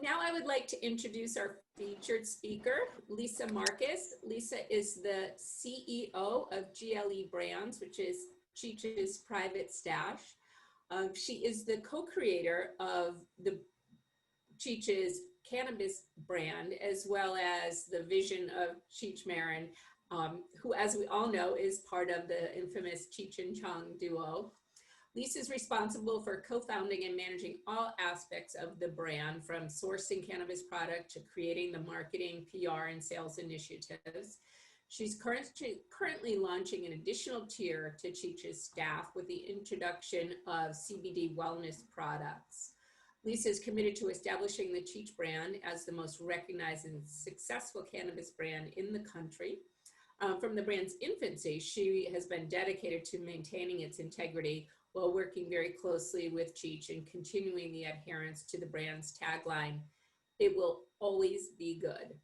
now I would like to introduce our featured speaker, Lisa Marcus. Lisa is the CEO of GLE Brands, which is Cheech's Private Stash. She is the co-creator of the Cheech's Cannabis brand, as well as the vision of Cheech Marin, who, as we all know, is part of the infamous Cheech and Chong duo. Lisa is responsible for co-founding and managing all aspects of the brand, from sourcing cannabis product to creating the marketing, PR, and sales initiatives. She's currently launching an additional tier to Cheech's staff with the introduction of CBD wellness products. Lisa is committed to establishing the Cheech brand as the most recognized and successful cannabis brand in the country. From the brand's infancy, she has been dedicated to maintaining its integrity while working very closely with Cheech and continuing the adherence to the brand's tagline, "It will always be good."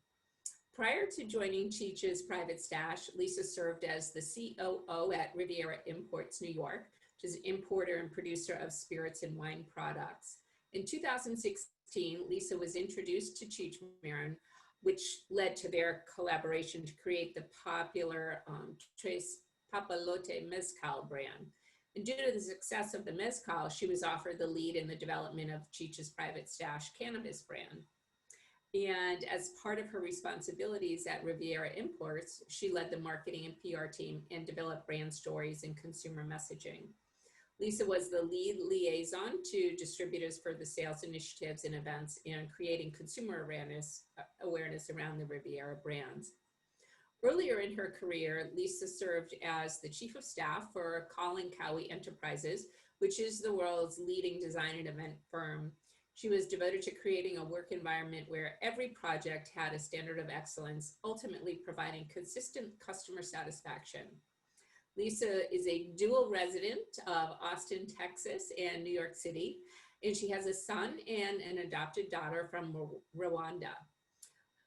Prior to joining Cheech's Private Stash, Lisa served as the COO at Riviera Imports New York, which is an importer and producer of spirits and wine products. In 2016, Lisa was introduced to Cheech Marin, which led to their collaboration to create the popular Tres Papalote Mezcal brand. And due to the success of the Mezcal, she was offered the lead in the development of Cheech's Private Stash cannabis brand. And as part of her responsibilities at Riviera Imports, she led the marketing and PR team and developed brand stories and consumer messaging. Lisa was the lead liaison to distributors for the sales initiatives and events and creating consumer awareness around the Riviera brands. Earlier in her career, Lisa served as the chief of staff for Colin Cowie Enterprises, which is the world's leading design and event firm. She was devoted to creating a work environment where every project had a standard of excellence, ultimately providing consistent customer satisfaction. Lisa is a dual resident of Austin, Texas, and New York City, and she has a son and an adopted daughter from Rwanda.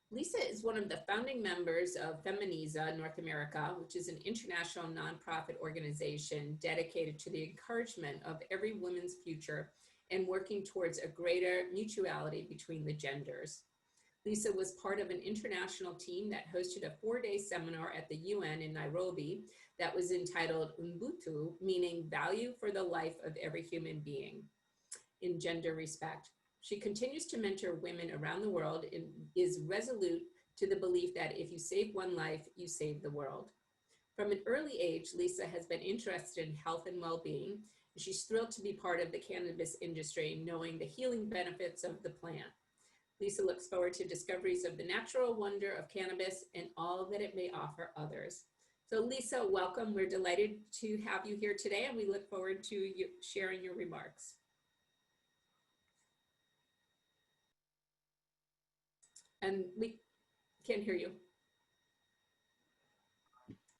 Lisa is one of the founding members of Feminiza North America, which is an international nonprofit organization dedicated to the encouragement of every woman's future and working towards a greater mutuality between the genders. Lisa was part of an international team that hosted a 4-day seminar at the UN in Nairobi that was entitled Ubuntu, meaning value for the life of every human being in gender respect. She continues to mentor women around the world and is resolute to the belief that if you save one life, you save the world. From an early age, Lisa has been interested in health and well-being. She's thrilled to be part of the cannabis industry, knowing the healing benefits of the plant. Lisa looks forward to discoveries of the natural wonder of cannabis and all that it may offer others. So Lisa, welcome. We're delighted to have you here today, and we look forward to you sharing your remarks. And we can't hear you.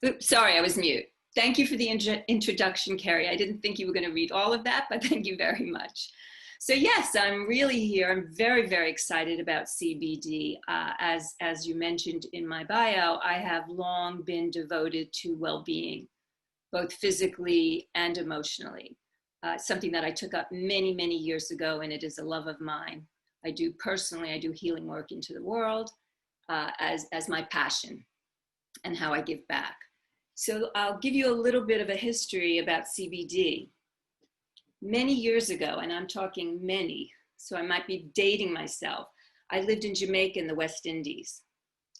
Oops, sorry, I was mute. Thank you for the introduction, Carrie. I didn't think you were going to read all of that, but thank you very much. So yes, I'm really here. I'm very, very excited about CBD. As you mentioned in my bio, I have long been devoted to well-being, both physically and emotionally. Something that I took up many, many years ago, and it is a love of mine. I do healing work into the world as my passion and how I give back. So I'll give you a little bit of a history about CBD. Many years ago, and I'm talking many, so I might be dating myself, I lived in Jamaica in the West Indies.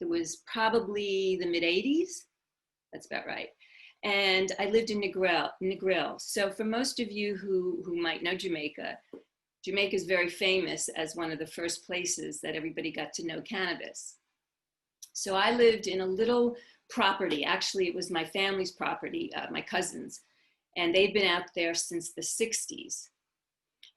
It was probably the mid-'80s, that's about right. And I lived in Negril. So for most of you who might know Jamaica, Jamaica is very famous as one of the first places that everybody got to know cannabis. So I lived in a little property. Actually, it was my family's property, my cousins, and they'd been out there since the 60s.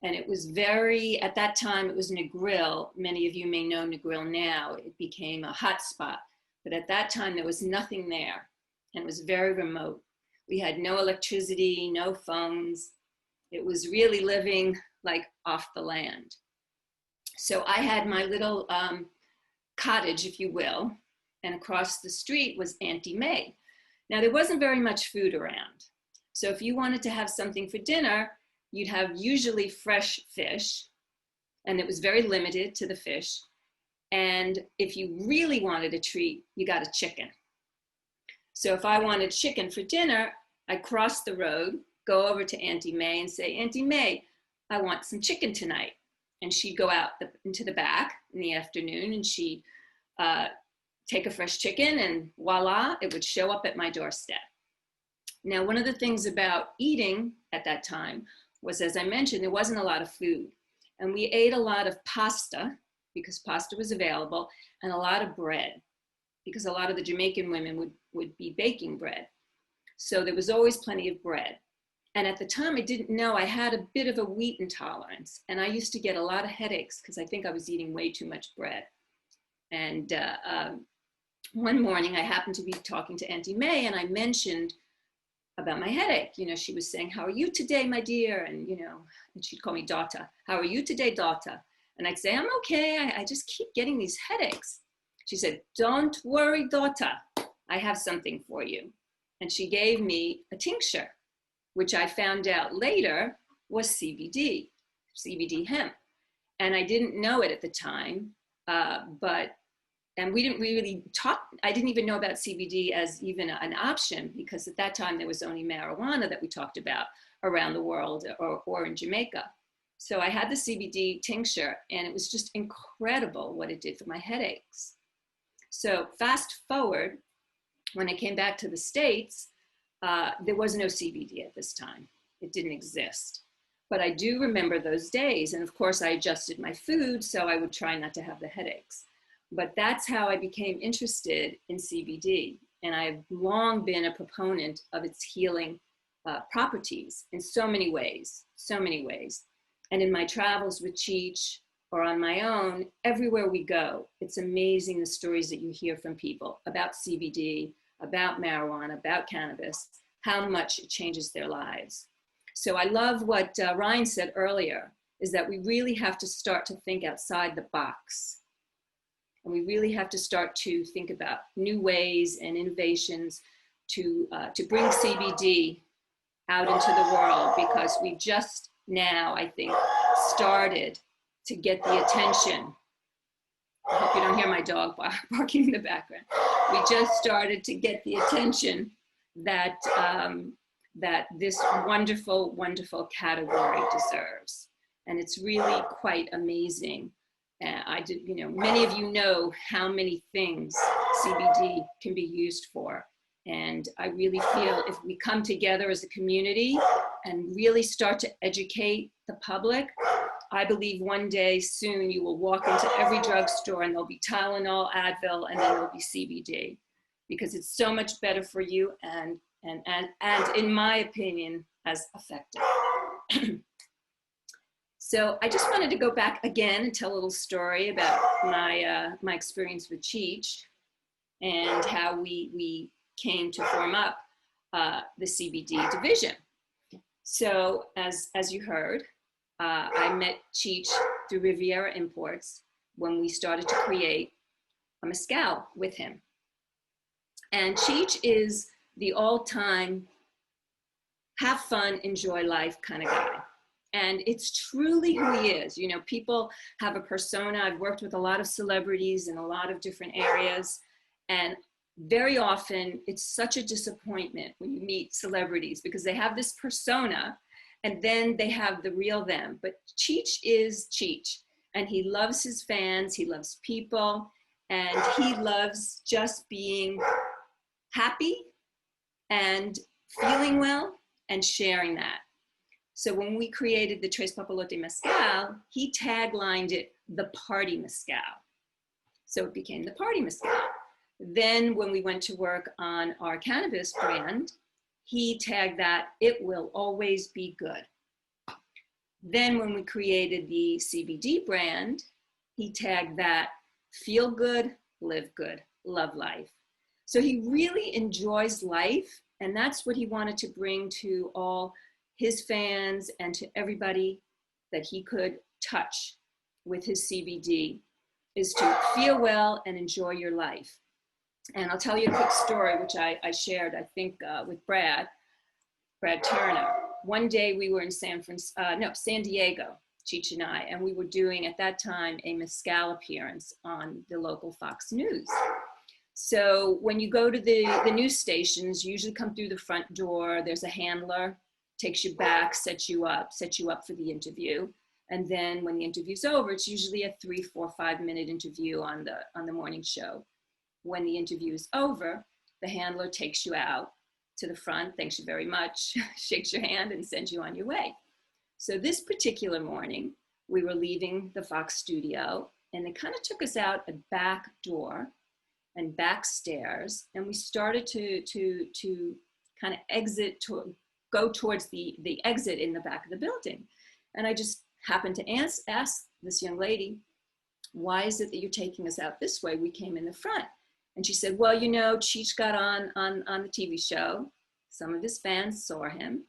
And it was at that time, it was Negril. Many of you may know Negril now. It became a hot spot. But at that time, there was nothing there, and it was very remote. We had no electricity, no phones. It was really living like off the land. So I had my little cottage, if you will, and across the street was Auntie May. Now there wasn't very much food around. So if you wanted to have something for dinner, you'd have usually fresh fish, and it was very limited to the fish. And if you really wanted a treat, you got a chicken. So if I wanted chicken for dinner, I'd cross the road, go over to Auntie May and say, Auntie May, I want some chicken tonight. And she'd go out into the back in the afternoon, and she'd take a fresh chicken, and voila, it would show up at my doorstep. Now, one of the things about eating at that time was, as I mentioned, there wasn't a lot of food. And we ate a lot of pasta, because pasta was available, and a lot of bread, because a lot of the Jamaican women would be baking bread. So there was always plenty of bread. And at the time, I didn't know I had a bit of a wheat intolerance. And I used to get a lot of headaches because I think I was eating way too much bread. And one morning, I happened to be talking to Auntie May, and I mentioned about my headache. You know, she was saying, how are you today, my dear? And, you know, and she'd call me daughter. How are you today, daughter? And I'd say, I'm okay. I just keep getting these headaches. She said, don't worry, daughter. I have something for you. And she gave me a tincture, which I found out later was CBD hemp. And I didn't know it at the time, and we didn't really talk, I didn't even know about CBD as even an option, because at that time there was only marijuana that we talked about around the world, or in Jamaica. So I had the CBD tincture, and it was just incredible what it did for my headaches. So fast forward, when I came back to the States, there was no CBD at this time. It didn't exist. But I do remember those days. And of course, I adjusted my food so I would try not to have the headaches. But that's how I became interested in CBD. And I've long been a proponent of its healing properties in so many ways, so many ways. And in my travels with Cheech or on my own, everywhere we go, it's amazing the stories that you hear from people about CBD, about marijuana, about cannabis, how much it changes their lives. So I love what Ryan said earlier, is that we really have to start to think outside the box. And we really have to start to think about new ways and innovations to bring CBD out into the world, because we just now, I think, started to get the attention. I hope you don't hear my dog barking in the background. We just started to get the attention that that this wonderful, wonderful category deserves. And it's really quite amazing. Many of you know how many things CBD can be used for. And I really feel if we come together as a community and really start to educate the public, I believe one day soon you will walk into every drugstore and there'll be Tylenol, Advil, and then there'll be CBD, because it's so much better for you and in my opinion, as effective. So I just wanted to go back again and tell a little story about my experience with Cheech and how we came to form up the CBD division. So as you heard, I met Cheech through Riviera Imports when we started to create a mezcal with him. And Cheech is the all-time have fun, enjoy life kind of guy. And it's truly who he is. You know, people have a persona. I've worked with a lot of celebrities in a lot of different areas. And very often it's such a disappointment when you meet celebrities, because they have this persona and then they have the real them. But Cheech is Cheech, and he loves his fans, he loves people, and he loves just being happy and feeling well and sharing that. So when we created the Tres Papalote Mezcal, he taglined it, the Party Mezcal. So it became the Party Mezcal. Then when we went to work on our cannabis brand, he tagged that, it will always be good. Then when we created the CBD brand, he tagged that, feel good, live good, love life. So he really enjoys life, and that's what he wanted to bring to all his fans and to everybody that he could touch with his CBD, is to feel well and enjoy your life. And I'll tell you a quick story, which I shared, I think, with Brad Turner. One day we were in San Diego, Cheech and I, and we were doing at that time a mezcal appearance on the local Fox News. So when you go to the news stations, you usually come through the front door. There's a handler, takes you back, sets you up for the interview. And then when the interview's over, it's usually a 3, 4, 5-minute interview on the morning show. When the interview is over, the handler takes you out to the front, thanks you very much, shakes your hand and sends you on your way. So this particular morning, we were leaving the Fox studio and they kind of took us out a back door and back stairs, and we started to kind of exit, to go towards the exit in the back of the building. And I just happened to ask this young lady, why is it that you're taking us out this way? We came in the front. And she said, well, you know, Cheech got on the TV show. Some of his fans saw him,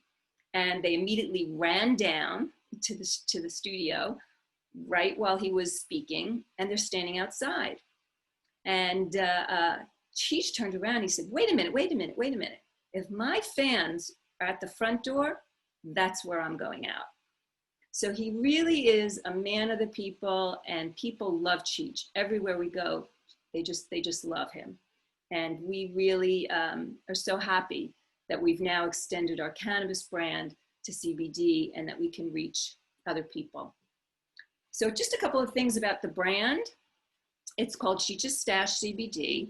and they immediately ran down to the studio right while he was speaking, and they're standing outside. And Cheech turned around, he said, wait a minute. If my fans are at the front door, that's where I'm going out. So he really is a man of the people, and people love Cheech. Everywhere we go, they just love him. And we really are so happy that we've now extended our cannabis brand to CBD and that we can reach other people. So just a couple of things about the brand. It's called Cheech's Stash CBD,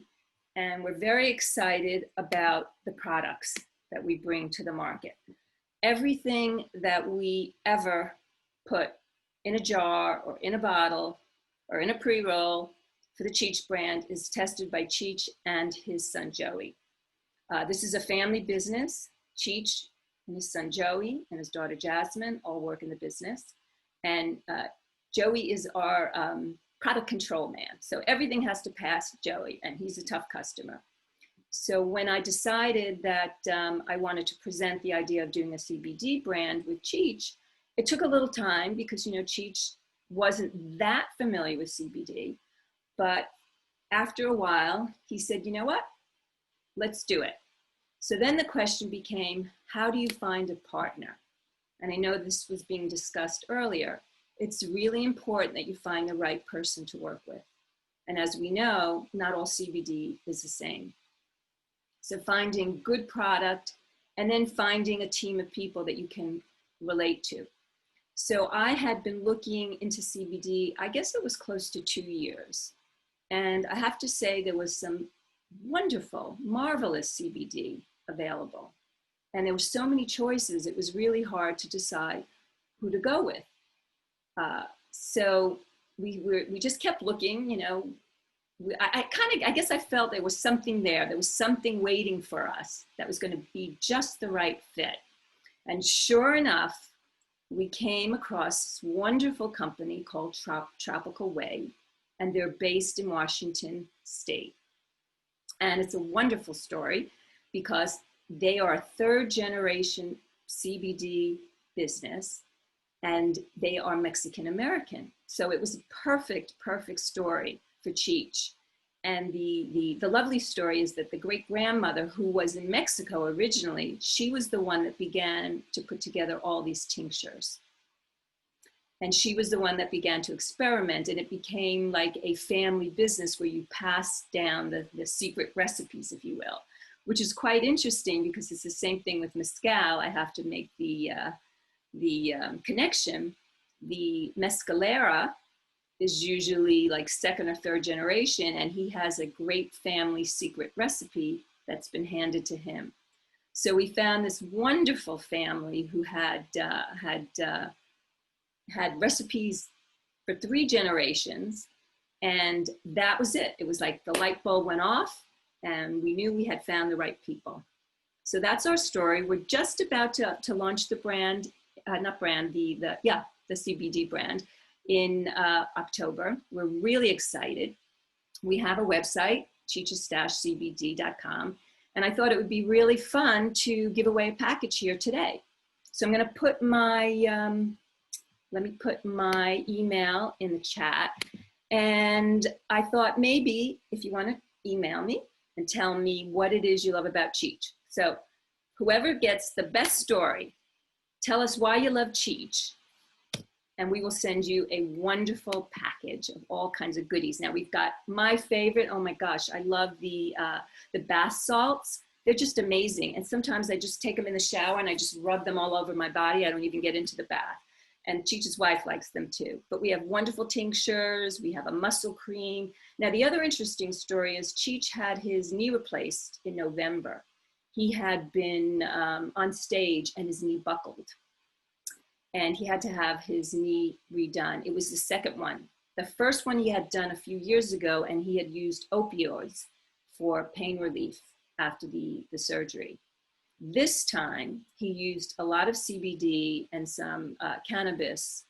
and we're very excited about the products that we bring to the market. Everything that we ever put in a jar or in a bottle or in a pre-roll for the Cheech brand is tested by Cheech and his son Joey. This is a family business. Cheech and his son Joey and his daughter Jasmine all work in the business. And Joey is our product control man. So everything has to pass Joey, and he's a tough customer. So when I decided that I wanted to present the idea of doing a CBD brand with Cheech, it took a little time because, you know, Cheech wasn't that familiar with CBD. But after a while, he said, you know what, let's do it. So then the question became, how do you find a partner? And I know this was being discussed earlier. It's really important that you find the right person to work with. And as we know, not all CBD is the same. So finding good product and then finding a team of people that you can relate to. So I had been looking into CBD, I guess it was close to 2 years. And I have to say there was some wonderful, marvelous CBD available. And there were so many choices, it was really hard to decide who to go with. So we just kept looking, you know. I guess I felt there was something there. There was something waiting for us that was going to be just the right fit. And sure enough, we came across this wonderful company called Tropical Way, and they're based in Washington State. And it's a wonderful story because they are a 3rd generation CBD business, and they are Mexican American. So it was a perfect story for Cheech. And the lovely story is that the great grandmother, who was in Mexico originally, she was the one that began to put together all these tinctures. And she was the one that began to experiment, and it became like a family business where you pass down the secret recipes, if you will, which is quite interesting because it's the same thing with mezcal. I have to make the connection. The mezcalera is usually like 2nd or 3rd generation, and he has a great family secret recipe that's been handed to him. So we found this wonderful family who had recipes for 3 generations, and that was it. It was like the light bulb went off, and we knew we had found the right people. So that's our story. We're just about to launch the brand, the CBD brand in October. We're really excited. We have a website, cheech's-cbd.com, and I thought it would be really fun to give away a package here today. So I'm going to put my let me put my email in the chat. And I thought maybe if you want to email me and tell me what it is you love about Cheech. So whoever gets the best story, tell us why you love Cheech. and we will send you a wonderful package of all kinds of goodies. Now we've got my favorite, oh my gosh, I love the bath salts. They're just amazing. And sometimes I just take them in the shower and I just rub them all over my body. I don't even get into the bath. And Cheech's wife likes them too. But we have wonderful tinctures. We have a muscle cream. Now, the other interesting story is Cheech had his knee replaced in November. He had been on stage and his knee buckled. And he had to have his knee redone. It was the second one. The first one he had done a few years ago, and he had used opioids for pain relief after the surgery. This time, he used a lot of CBD and some cannabis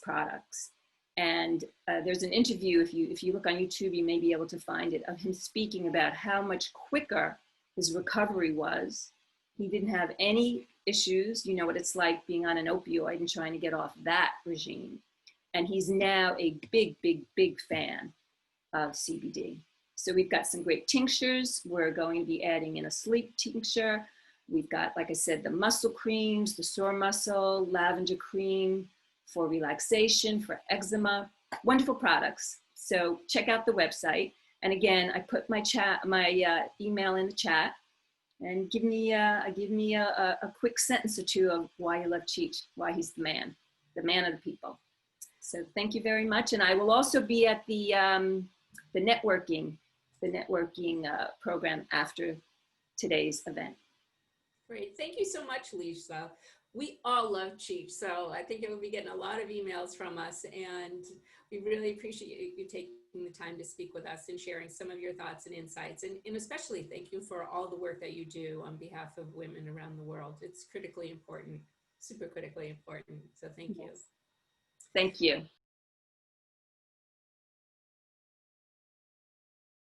products. And there's an interview, if you look on YouTube, you may be able to find it, of him speaking about how much quicker his recovery was. He didn't have any issues. You know what it's like being on an opioid and trying to get off that regime. And he's now a big, big, big fan of CBD. So we've got some great tinctures. We're going to be adding in a sleep tincture. We've got, like I said, the muscle creams, the sore muscle, lavender cream for relaxation, for eczema, wonderful products. So check out the website. And again, I put my email in the chat, and give me a quick sentence or two of why you love Cheech, why he's the man of the people. So thank you very much. And I will also be at the networking program after today's event. Great. Thank you so much, Lisa. We all love Cheech, so I think it will be getting a lot of emails from us, and we really appreciate you taking the time to speak with us and sharing some of your thoughts and insights. And especially thank you for all the work that you do on behalf of women around the world. It's critically important, super critically important. So thank you. Thank you.